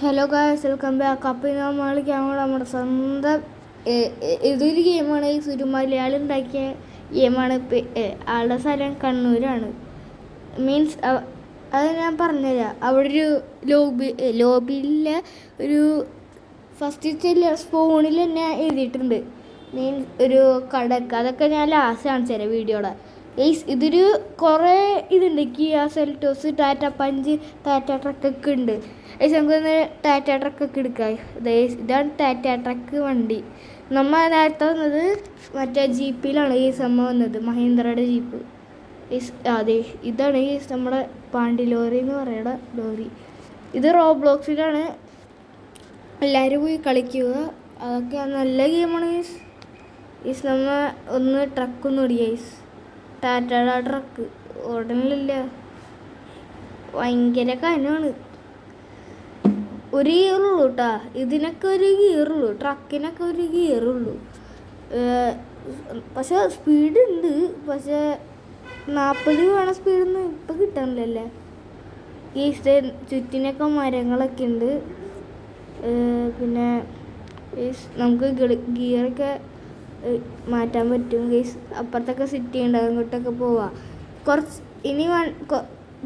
Hello guys, welcome back. അപ്പോൾ നമ്മൾ നമ്മുടെ സ്വന്തം ഇതൊരു ഗെയിമാണ്. ഈ ഒരു മലയാളി ഉണ്ടാക്കിയ ഗെയിമാണ്. ആളുടെ സ്ഥലം കണ്ണൂരാണ്. മീൻസ് അത് ഞാൻ പറഞ്ഞുതരാം. അവിടെ ഒരു ലോബിയിലെ ഒരു ഫസ്റ്റ് സ്പൂണിൽ തന്നെ എഴുതിയിട്ടുണ്ട്. മീൻസ് ഒരു കടക്ക്. അതൊക്കെ ഞാൻ ലാസ്റ്റ് കാണിച്ചു തരാം വീഡിയോയുടെ. ഇതൊരു കുറേ ഇതുണ്ട്. Kia Seltos, Tata punch, Tata ട്രക്കൊക്കെ ഉണ്ട്. നമുക്കൊന്ന് ടാറ്റ ട്രക്കൊക്കെ എടുക്കാം. ഇതാണ് ടാറ്റ ട്രക്ക് വണ്ടി. നമ്മൾ നേരത്തെ വന്നത് മറ്റേ ജീപ്പിലാണ് നമ്മൾ വന്നത്, മഹീന്ദ്രയുടെ ജീപ്പ്. അതെ, ഇതാണ് നമ്മുടെ പാണ്ടി ലോറി എന്ന് പറയുന്ന ലോറി. ഇത് റോബ്ലോക്സിലാണ്. എല്ലാവരും പോയി കളിക്കുക. അതൊക്കെ നല്ല ഗെയിമാണ്. നമ്മൾ ഒന്ന് ട്രക്കൊന്നും ഓടിക്കുക. ടാറ്റയുടെ ട്രക്ക് ഓടണില്ല, ഭയങ്കര കനമാണ്. ഒരു ഗിയറുള്ളൂ കേട്ടോ ഇതിനൊക്കെ, ഒരു ഗിയറുള്ളൂ. ട്രക്കിനൊക്കെ ഒരു ഗിയറുള്ളൂ. പക്ഷെ സ്പീഡുണ്ട്. പക്ഷെ 40 വേണം സ്പീഡൊന്നും ഇപ്പം കിട്ടാനില്ലല്ലേ. ഈ ചുറ്റിനൊക്കെ മരങ്ങളൊക്കെ ഉണ്ട്. പിന്നെ നമുക്ക് ഗിയറൊക്കെ മാറ്റാൻ പറ്റും. അപ്പുറത്തൊക്കെ സിറ്റി ഉണ്ട്, അങ്ങോട്ടൊക്കെ പോവാം. ഇനി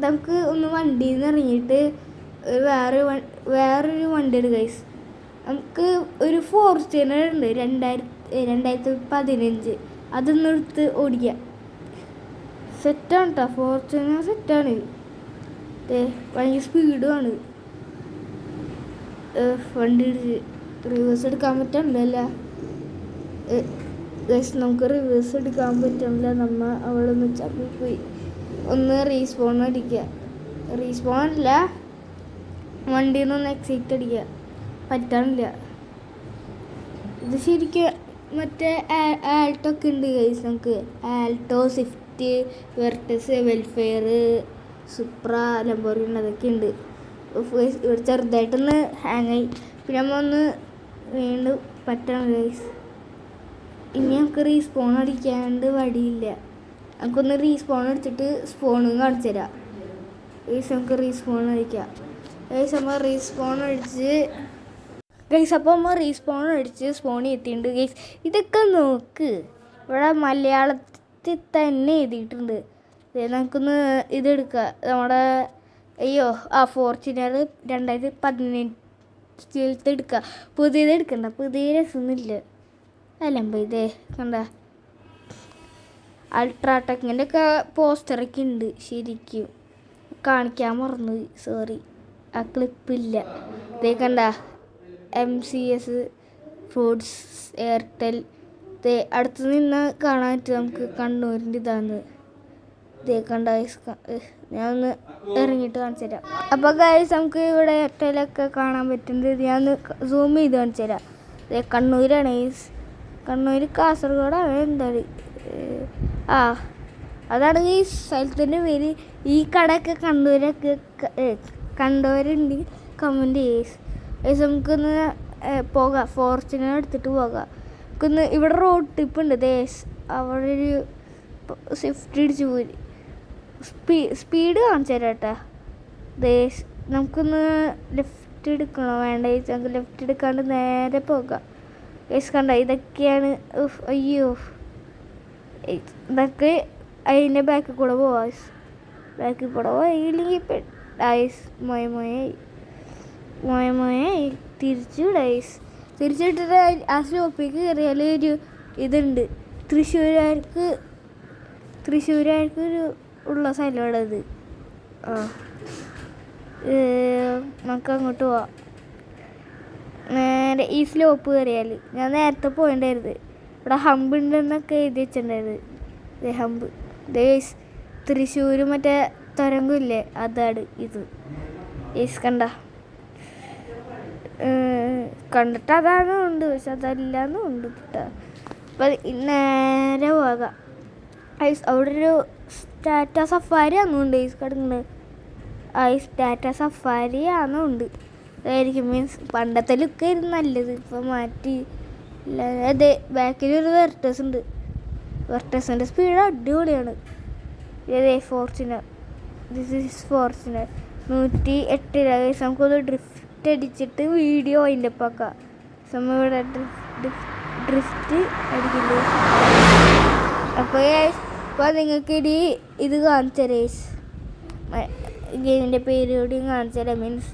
നമുക്ക് ഒന്ന് വണ്ടിയിൽ നിന്ന് ഇറങ്ങിയിട്ട് വേറൊരു വണ്ടി ഉണ്ട് ഗൈസ്. നമുക്ക് ഒരു ഫോർച്യൂണർ ഉണ്ട് 2015. അതൊന്നും എടുത്ത് ഓടിക്കാം. സെറ്റാണ് കേട്ടോ, ഫോർച്യൂണർ സെറ്റാണ്. ഭയങ്കര സ്പീഡുമാണ്. വണ്ടി റിവേഴ്സ് എടുക്കാൻ പറ്റണില്ല ഗൈസ്. നമുക്ക് റിവേഴ്സ് എടുക്കാൻ പറ്റണില്ല. നമ്മൾ അവിടെ നിന്ന് ചപ്പിപ്പോയി. ഒന്ന് റീസ്പോൺ അടിക്കുക. റീസ്പോൺ അല്ല, വണ്ടിയിൽ നിന്ന് എക്സിറ്റ് അടിക്കുക. പറ്റാനില്ല. ഇത് ശരിക്കും മറ്റേ ആൾട്ടോ ഒക്കെ ഉണ്ട് ഗൈസ്. നമുക്ക് ആൾട്ടോ, സ്വിഫ്റ്റ്, വെർട്ടസ്, വെൽഫെയർ, സുപ്ര, ലംബോർഗിനി അതൊക്കെ ഉണ്ട്. ഇവിടെ ചെറുതായിട്ടൊന്ന് ഹാങ്ങായി. പിന്നെ നമ്മൾ ഒന്ന് വീണ്ടും പറ്റണം ഗൈസ്. ഇനി നമുക്ക് റീസ്പോൺ അടിക്കാണ്ട് വഴിയില്ല. നമുക്കൊന്ന് റീസ്പോൺ അടിച്ചിട്ട് സ്പോണും കാണിച്ചു തരാം. നമുക്ക് റീസ്പോൺ അടിക്കാം. നമ്മൾ റീസ്പോൺ അടിച്ച് അപ്പോൾ നമ്മൾ റീസ്പോൺ അടിച്ച് സ്പോണിൽ എത്തിയിട്ടുണ്ട് ഗൈസ്. ഇതൊക്കെ നോക്ക്, ഇവിടെ മലയാളത്തിൽ തന്നെ എഴുതിയിട്ടുണ്ട്. നമുക്കൊന്ന് ഇതെടുക്കുക. നമ്മുടെ ഫോർച്യൂണർ 2015 എടുക്കുക. പുതിയത് എടുക്കണ്ട, പുതിയ രസമൊന്നുമില്ല. അല്ലമ്പ ഇതേ കണ്ട. അൾട്രാടെക്കിൻ്റെ ഒക്കെ പോസ്റ്ററൊക്കെ ഉണ്ട്. ശരിക്കും കാണിക്കാൻ മറന്നു, സോറി. ആ ക്ലിപ്പില്ല. ഇതേ കണ്ട, MCS, ഫ്രൂട്ട്സ്, എയർടെൽ. അടുത്ത് നിന്ന് കാണാൻ പറ്റും നമുക്ക് കണ്ണൂരിൻ്റെ ഇതാണ്. ഇതേ കണ്ട. ഞാൻ ഒന്ന് ഇറങ്ങിയിട്ട് കാണിച്ചു തരാം. അപ്പോൾ ഗൈസ്, നമുക്ക് ഇവിടെ എയർടെലൊക്കെ കാണാൻ പറ്റുന്നത്. ഞാൻ ഒന്ന് സൂം ചെയ്ത് കാണിച്ചു തരാം. കണ്ണൂരാണ്. കണ്ണൂർ കാസർഗോഡാണ് എന്താണ്. അതാണ് ഈ സ്ഥലത്തിൻ്റെ പേര്. ഈ കടയൊക്കെ കണ്ണൂരൊക്കെ കണ്ടവരുണ്ടെങ്കിൽ കമൻറ്റ് ചെയ്യും. നമുക്കൊന്ന് പോകാം, ഫോർച്യൂണർ എടുത്തിട്ട് പോകാം. നമുക്കൊന്ന് ഇവിടെ റോഡ് ട്രിപ്പ് ഉണ്ട്. അവിടെ ഒരു സ്വിഫ്റ്റ് ഇടിച്ച് പോയി. സ്പീഡ് കാണിച്ചു തരാം കേട്ടോ. നമുക്കൊന്ന് ലെഫ്റ്റ് എടുക്കണോ വേണ്ട ചോദിച്ചാൽ നമുക്ക് ലെഫ്റ്റ് എടുക്കാണ്ട് നേരെ പോകാം. കണ്ട, ഇതൊക്കെയാണ്. അയ്യോ, ഇതൊക്കെ അതിൻ്റെ ബാക്കിൽ കൂടെ പോവാം. ബാക്കിൽ കൂടെ പോയില്ലെങ്കിൽ മോയമായി തിരിച്ചു തിരിച്ചിട്ടിട്ട് ആ സ്റ്റോപ്പിലേക്ക് കയറിയാൽ ഒരു ഇതുണ്ട്. തൃശ്ശൂരാർക്ക് ഒരു ഉള്ള സ്ഥലമാണ് അത്. നമുക്ക് അങ്ങോട്ട് പോവാം. നേരെ ഈ സ്ലോപ്പ് കയറിയാൽ, ഞാൻ നേരത്തെ പോയിണ്ടായിരുന്നു. ഇവിടെ ഹമ്പ് ഉണ്ടെന്നൊക്കെ എഴുതി വെച്ചിട്ടുണ്ടായിരുന്നു. ഹമ്പ് തൃശ്ശൂർ മറ്റേ തുരങ്കില്ലേ, അതാണ് ഇത്. കണ്ട, കണ്ടിട്ട് അതാണ് ഉണ്ട്, പക്ഷെ അതല്ലാന്നും ഉണ്ട് കേട്ടോ. അപ്പം നേരെ പോകാം. അവിടെ ഒരു ടാറ്റ സഫാരി ആണെന്നുണ്ട് കിടക്കുന്നത്. ടാറ്റ സഫാരി ആണെന്നുണ്ട്. അതായിരിക്കും. മീൻസ് പണ്ടത്തെ ലുക്കായിരുന്നു നല്ലത്, ഇപ്പം മാറ്റി. അതെ, ബാക്കിലൊരു വെർട്ടസ് ഉണ്ട്. വെർട്ടസിൻ്റെ സ്പീഡ് അടിപൊളിയാണ്. ഫോർച്യൂണർ. This is Fortuner. 108 നമുക്കൊന്ന് ഡ്രിഫ്റ്റ് അടിച്ചിട്ട് വീഡിയോ അതിൻ്റെ ഒപ്പാക്കാം. ഇവിടെ ഡ്രിഫ്റ്റ് അടിക്കില്ലേ. അപ്പോൾ നിങ്ങൾക്ക് ഇത് കാണിച്ചു തരാം. ഗെയിമിൻ്റെ പേര് കൂടിയും കാണിച്ചു തരാം. മീൻസ്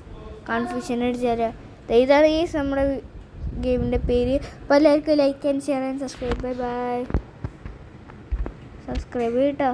കൺഫ്യൂഷൻ അടിച്ചു തരാം. ഇതാണ് നമ്മുടെ ഗെയിമിൻ്റെ പേര്. അപ്പോൾ എല്ലാവർക്കും like and share and subscribe. Bye subscribe കേട്ടോ.